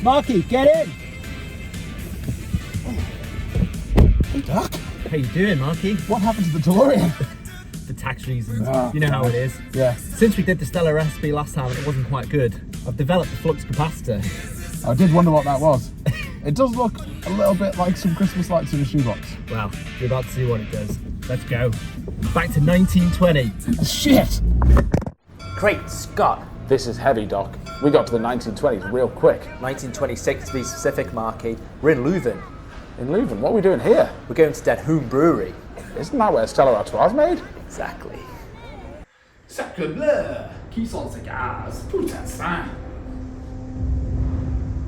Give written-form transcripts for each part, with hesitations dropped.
Marky, get in! Hey, Doc. How you doing, Marky? What happened to the DeLorean? For tax reasons. Oh, you know how it is. Yeah. Since we did the Stella recipe last time and it wasn't quite good, I've developed a flux capacitor. I did wonder what that was. It does look a little bit like some Christmas lights in a shoebox. Well, you're about to see what it does. Let's go. Back to 1920. Shit! Great Scott! This is heavy, Doc. We got to the 1920s real quick. 1926 to be specific, Marky. We're in Leuven. In Leuven, what are we doing here? We're going to that home brewery. Isn't that where Stella Artois is made? Exactly. Sacre bleu! Qui sont ces gaz? Putain sang!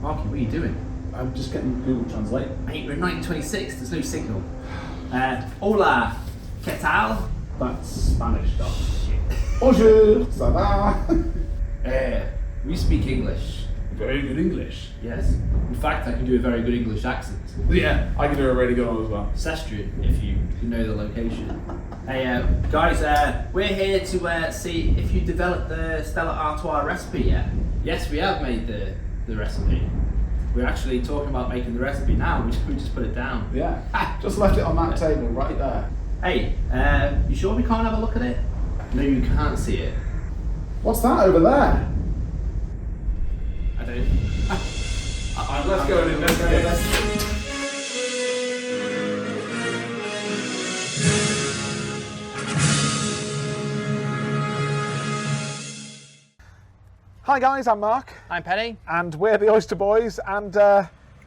Marky, what are you doing? I'm just getting Google Translate. Mate, we're in 1926, there's no signal. Hola, ¿qué tal? That's Spanish, Doc. Bonjour, ça va? We speak English. Very good English. Yes. In fact, I can do a very good English accent. Yeah, I can do a really good one as well. Session, if you know the location. Hey, guys, we're here to see if you developed the Stella Artois recipe yet. Yes, we have made the recipe. We're actually talking about making the recipe now. We just put it down. Yeah, just left it on that table right there. Hey, you sure we can't have a look at it? No, you can't see it. What's that over there? I don't. Let's go and investigate. Hi guys, I'm Mark, I'm Penny. and we're the Oyster Boys, and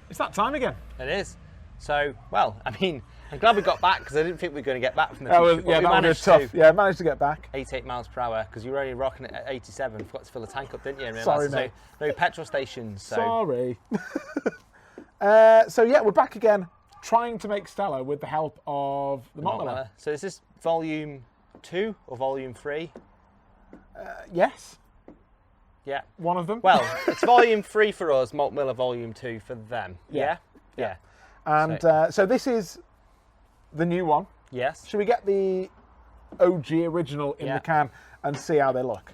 it's that time again. It is. So, well, I mean, I'm glad we got back because I didn't think we were going to get back from the That was, future, but yeah, we that was managed tough. to. Yeah, managed to get back. 88 miles per hour because you were only rocking it at 87. Forgot to fill the tank up, didn't you? And Sorry, realised mate. No petrol stations. So. Sorry. So yeah, we're back again, trying to make Stella with the help of the Malt Miller. So is this volume 2 or volume 3? Yes, Yeah. one of them. Well, it's volume 3 for us, Malt Miller volume 2 for them. Yeah. Yeah. And so this is the new one. Yes. Should we get the OG original in Yeah. the can and see how they look?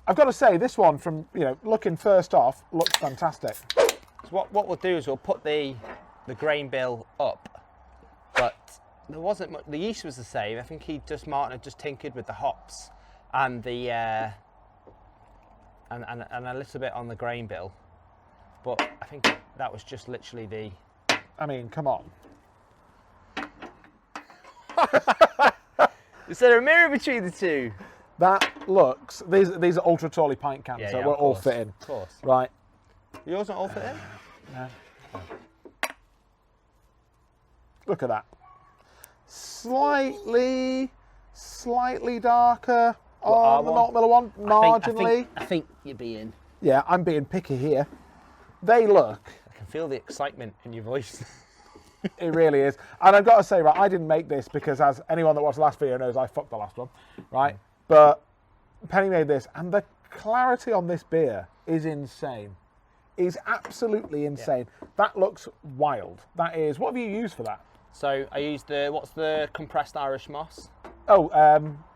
I've got to say, this one, from looking first off, looks fantastic. So what we'll do is we'll put the grain bill up, but there wasn't much. The yeast was the same. I think Martin had just tinkered with the hops and the and a little bit on the grain bill, but I think that was just literally the. I mean, come on. Is there a mirror between the two? That looks. These are ultra tally pint cans, Yeah, so yeah, we're of all course, fitting. Of course. Right. Yours not all fit in? No. Look at that. Slightly darker on the Malt Miller one, marginally. I think you're being. Yeah, I'm being picky here. They look. I can feel the excitement in your voice. It really is. And I've got to say, right, I didn't make this because, as anyone that watched the last video knows, I fucked the last one, right? But Penny made this, and the clarity on this beer is insane. Is absolutely insane. Yeah. That looks wild. That is. What have you used for that? So I used what's the compressed Irish moss? Oh,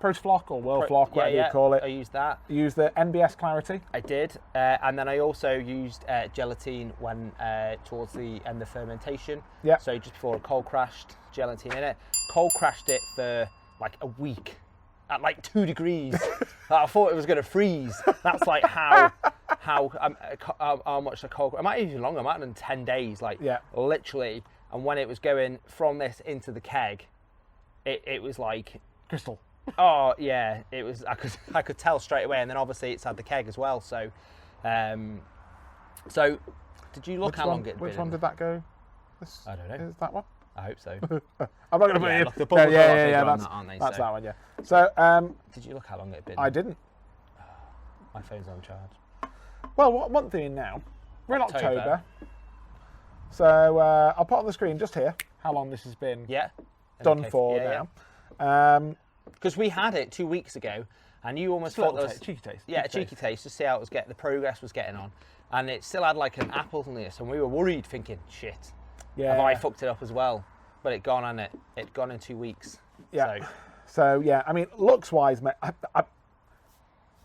Protoflock or Whirlflock, whatever you call it. I used that. You used the NBS Clarity? I did, and then I also used gelatine when towards the end of fermentation. Yeah. So just before I cold crashed gelatine in it. Cold crashed it for like a week at like 2 degrees. I thought it was going to freeze. That's like how much the cold. I might even longer. I might have done 10 days. Like literally. And when it was going from this into the keg, it was like crystal. Oh yeah, it was. I could tell straight away, and then obviously it's had the keg as well. So, so did you look how long it? Which one did that go? I don't know. Is that one? I hope so. I'm not going to put it in. Look, the bubbles yeah. on that, aren't they? That's that one. Yeah. So, did you look how long it had been? I didn't. My phone's on charge. Well, what month are we in now? We're in October. So I'll put on the screen just here how long this has been done for now. Because we had it 2 weeks ago, and you almost thought there was cheeky taste. Yeah, a cheeky taste to see how it was the progress was getting on, and it still had like an apple in this, and we were worried, thinking, shit, have I fucked it up as well? But it gone on it gone in 2 weeks. Yeah. So yeah, I mean, looks wise, mate.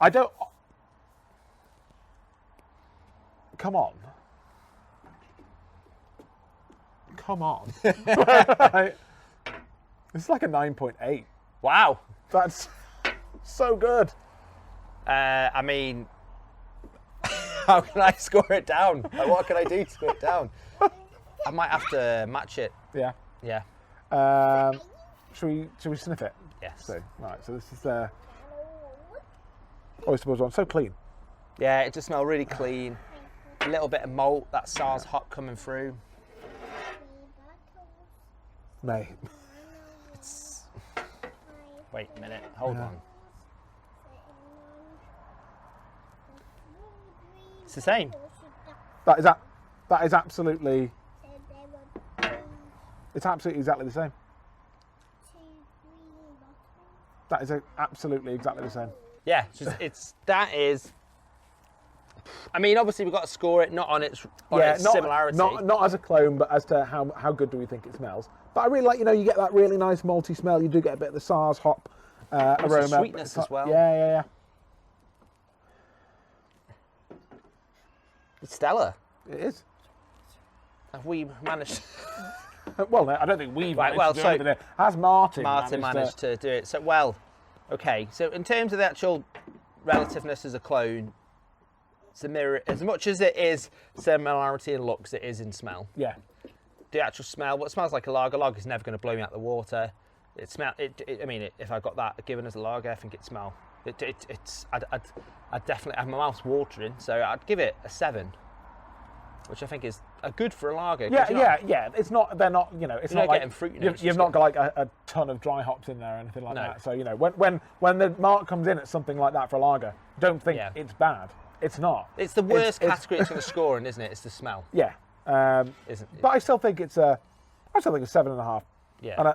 I don't. Come on. come on. Right? It's like a 9.8. Wow. That's so good. I mean, how can I score it down? Like, what can I do to score it down? I might have to match it. Yeah. Yeah. Should we sniff it? Yes. So, right, so this is the Oysterboys one. So clean. Yeah, it just smells really clean. A little bit of malt, that SARS hop coming through. Mate. It's... Wait a minute, hold on. It's the same. That is absolutely. It's absolutely exactly the same. That is absolutely exactly the same. Yeah, that is. I mean, obviously we've got to score it not on its similarity. Not as a clone, but as to how good do we think it smells. But I really like, you get that really nice malty smell. You do get a bit of the SARS hop aroma. Sweetness as well. Yeah. It's stellar. It is. Have we managed? Well, no, I don't think we've managed to do so anything there. Has Martin managed to do it. So, okay. So in terms of the actual relativeness as a clone, it's a mirror. As much as it is similarity in looks, it is in smell. Yeah. The actual smell, what smells like a lager is never going to blow me out the water. I mean, if I got that given as a lager, I think it smell. I'd definitely have my mouth's watering, so I'd give it a 7, which I think is a good for a lager. Yeah. It's not. They're not. It's not like getting fruit notes. You've not got like a ton of dry hops in there or anything like that. So when the mark comes in at something like that for a lager, don't think it's bad. It's not. It's the worst category it's going to score in, isn't it? It's the smell. Yeah. Isn't it? But I still think it's a 7.5. Yeah. And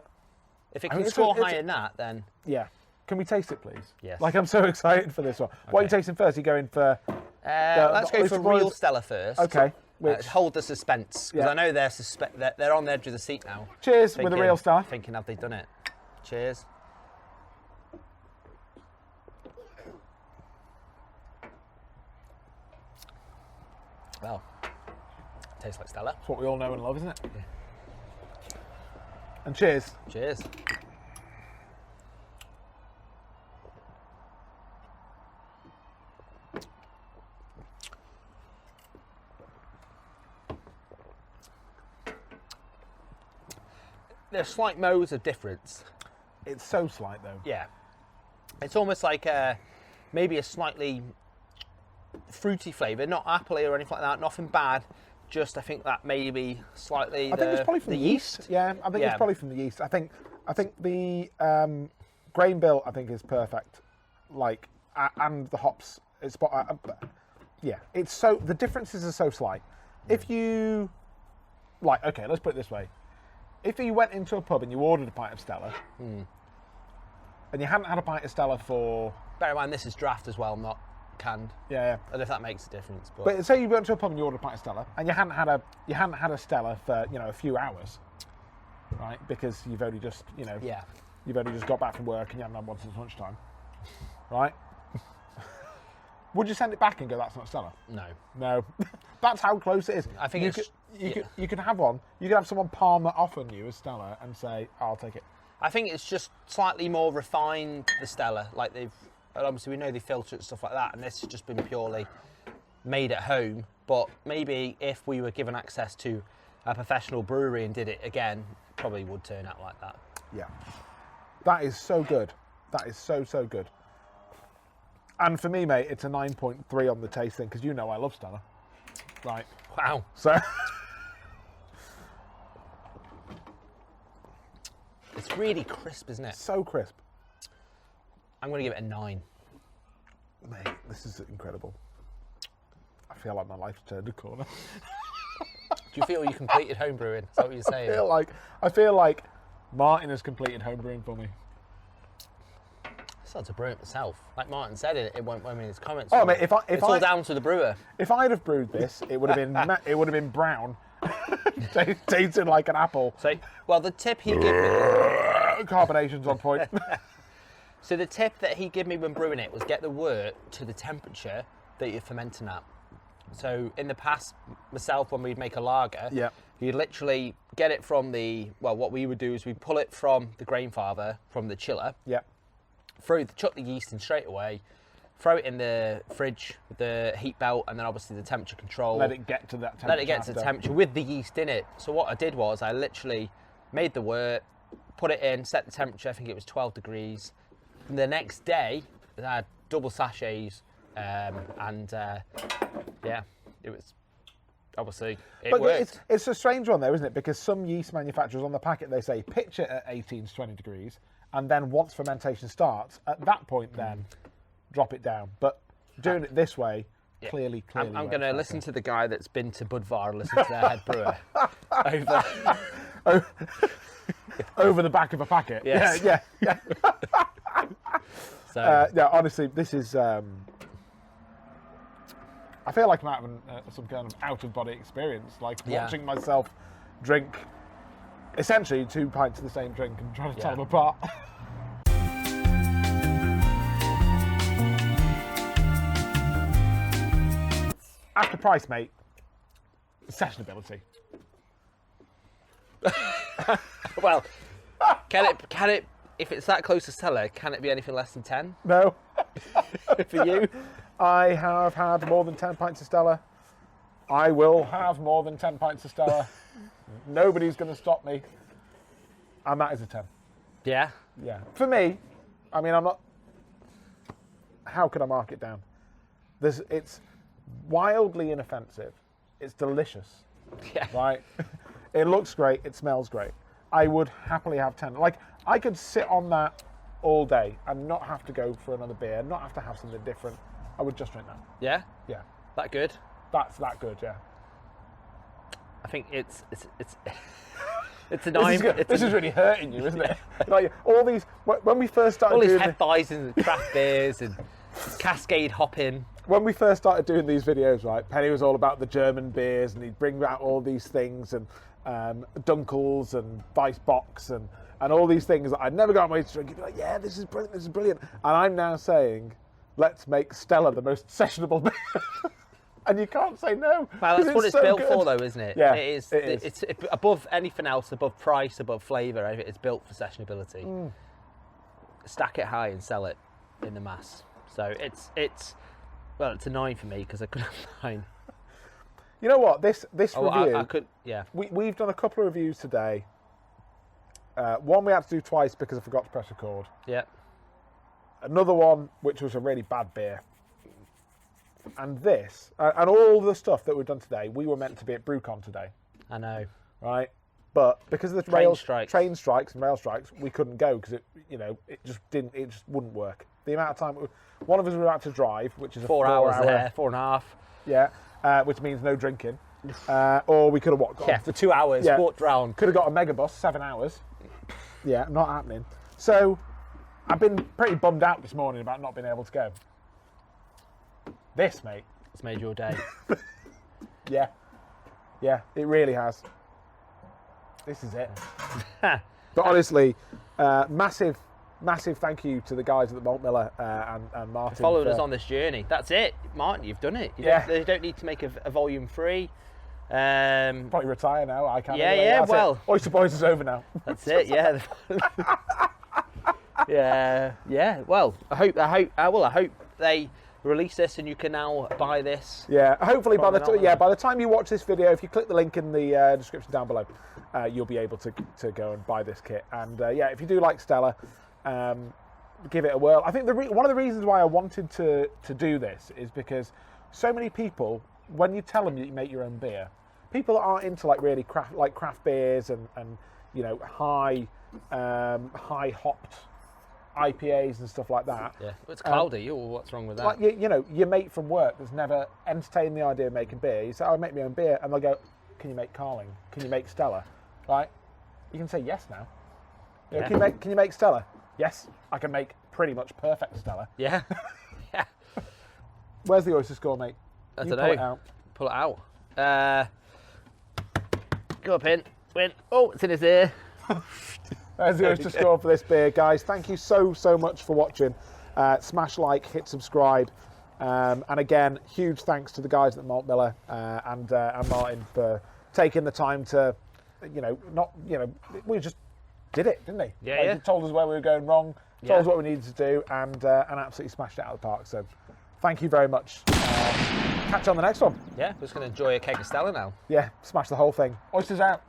if it can score higher than that, then yeah. Can we taste it, please? Yes. Like, I'm so excited for this one. Okay. What are you tasting first? Are you going for? Let's go for real Stella first. Okay. Hold the suspense, because I know they're on the edge of the seat now. Cheers with a real Stella. Thinking, have they done it? Cheers. Well, tastes like Stella. That's what we all know and love, isn't it? Yeah. And cheers. Cheers. There's slight modes of difference. It's so slight though. Yeah. It's almost like maybe a slightly fruity flavour, not appley or anything like that, nothing bad. Just I think that maybe slightly I think it's probably from the yeast. Yeah, I think it's probably from the yeast. I think the grain bill I think is perfect. Like and the hops it's yeah, it's so the differences are so slight. If you okay, let's put it this way. If you went into a pub and you ordered a pint of Stella, and you hadn't had a pint of Stella for... Bear in mind, this is draft as well, not canned. Yeah. I don't know if that makes a difference. But say you went to a pub and you ordered a pint of Stella, and you hadn't had a Stella for a few hours, right? Because you've only just you've only just got back from work and you haven't had one since lunchtime, right? Would you send it back and go, that's not Stella? No. That's how close it is. I think you could have one. You could have someone palm it off on you as Stella and say, I'll take it. I think it's just slightly more refined, the Stella. Like obviously we know they filter it and stuff like that, and this has just been purely made at home. But maybe if we were given access to a professional brewery and did it again, it probably would turn out like that. Yeah. That is so good. That is so good. And for me, mate, it's a 9.3 on the tasting, because I love Stella. Right. Wow. So... It's really crisp, isn't it? So crisp. I'm going to give it a 9. Mate, this is incredible. I feel like my life's turned a corner. Do you feel you completed homebrewing? Is that what you're saying? I feel like Martin has completed homebrewing for me. I started to brew it myself. Like Martin said in his comments. Oh, mate, it's all down to the brewer. If I'd have brewed this, it would have been brown. Tasted like an apple. So, the tip he gave me... Carbonation's on point. So the tip that he gave me when brewing it was get the wort to the temperature that you're fermenting at. So in the past, myself, when we'd make a lager, you'd literally get it from what we would do is we pull it from the grain father, from the chiller, Yeah. chuck the yeast in straight away, throw it in the fridge with the heat belt, and then obviously the temperature control. Let it get to that temperature. Let it get to the temperature with the yeast in it. So what I did was I literally made the wort, put it in, set the temperature, I think it was 12 degrees. And the next day, I had double sachets, yeah, it was, obviously, it worked. It's a strange one though, isn't it? Because some yeast manufacturers on the packet, they say pitch it at 18 to 20 degrees, and then once fermentation starts, at that point then, drop it down. But doing it this way, clearly I'm works going to better. listen to the guy that's been to Budvar and listen to their head brewer over the back of a packet. Yes. Yeah. So Yeah, honestly, this is. I feel like I'm having some kind of out-of-body experience, like watching myself drink essentially 2 pints of the same drink and trying to tell them apart. After price, mate, sessionability. well, can it? If it's that close to Stella, can it be anything less than 10 No, for you? I have had more than 10 pints of Stella. I will have more than 10 pints of Stella. Nobody's going to stop me. And that is a 10. Yeah. Yeah. For me, I mean, I'm not... How could I mark it down? It's wildly inoffensive. It's delicious. Yeah. Right? It looks great. It smells great. I would happily have 10. Like, I could sit on that all day and not have to go for another beer, not have to have something different. I would just drink that. Yeah. Yeah. That good? That's that good, yeah. I think it's a 9. This is really hurting you, isn't it? Like all these, when we first started all these doing Hefeweizens and craft beers and Cascade hopping. when we first started doing these videos, right, Penny was all about the German beers, and he'd bring out all these things, and Dunkels and Weissbox and all these things that I'd never got my way to drink. He'd be like, yeah, this is brilliant, this is brilliant. And I'm now saying, let's make Stella the most sessionable beer. And you can't say no. Well, that's what it's so built good. for, though, isn't it? Yeah, it is. it is. It's above anything else, above price, above flavour. It's built for sessionability. Stack it high and sell it in the mass. So it's a 9 for me because I could have 9. You know what? This review. I could. Yeah. We've done a couple of reviews today. One we had to do twice because I forgot to press record. Yeah. Another one which was a really bad beer. And this, and all the stuff that we've done today, we were meant to be at BrewCon today, I know. right? But because of the Train strikes and rail strikes, we couldn't go because it just wouldn't work. The amount of time, one of us was about to drive, which is a 4 hours 4 hour, there, 4.5. yeah, which means no drinking, or we could have walked. Yeah, for 2 hours, Yeah. walked round. Could have got a megabus, 7 hours. Yeah, not happening. So I've been pretty bummed out this morning about not being able to go. This, mate. It's made your day. Yeah, it really has. This is it. But honestly, massive thank you to the guys at the Malt Miller and Martin. Followed us on this journey. That's it, Martin. You've done it. You don't need to make a volume 3. Probably retire now. I can't. Yeah, anyway. yeah. That's Well, it. Oysterboys is over now. that's it. Yeah. Yeah. Well, I hope they release this and you can now buy this. Yeah. Hopefully by From the time you watch this video, if you click the link in the description down below, you'll be able to go and buy this kit. And if you do like Stella, give it a whirl. I think one of the reasons why I wanted to do this is because so many people, when you tell them that you make your own beer, people that aren't into like really craft beers and high hopped IPAs and stuff like that. Yeah, it's cloudy. What's wrong with that? Like your mate from work that's never entertained the idea of making beer. You say, "I make my own beer," and they'll go, "Can you make Carling? Can you make Stella?" Right? You can say yes now. Yeah. Can you make Stella? Yes, I can make pretty much perfect Stella. Yeah. Yeah. Where's the Oyster Score, mate? I You don't pull know. it out. Pull it out. Go up in. Win. Oh, it's in his ear. There's the Oyster Score for this beer, guys. Thank you so much for watching. Smash like, hit subscribe, and again, huge thanks to the guys at Malt Miller and Martin for taking the time to you know, not, you know, we just did it, didn't he? Yeah, Like, yeah. He told us where we were going wrong, told Yeah. us what we needed to do, and absolutely smashed it out of the park. So, thank you very much. Catch you on the next one. Yeah, just going to enjoy a keg of Stella now. Yeah, smash the whole thing. Oysters out.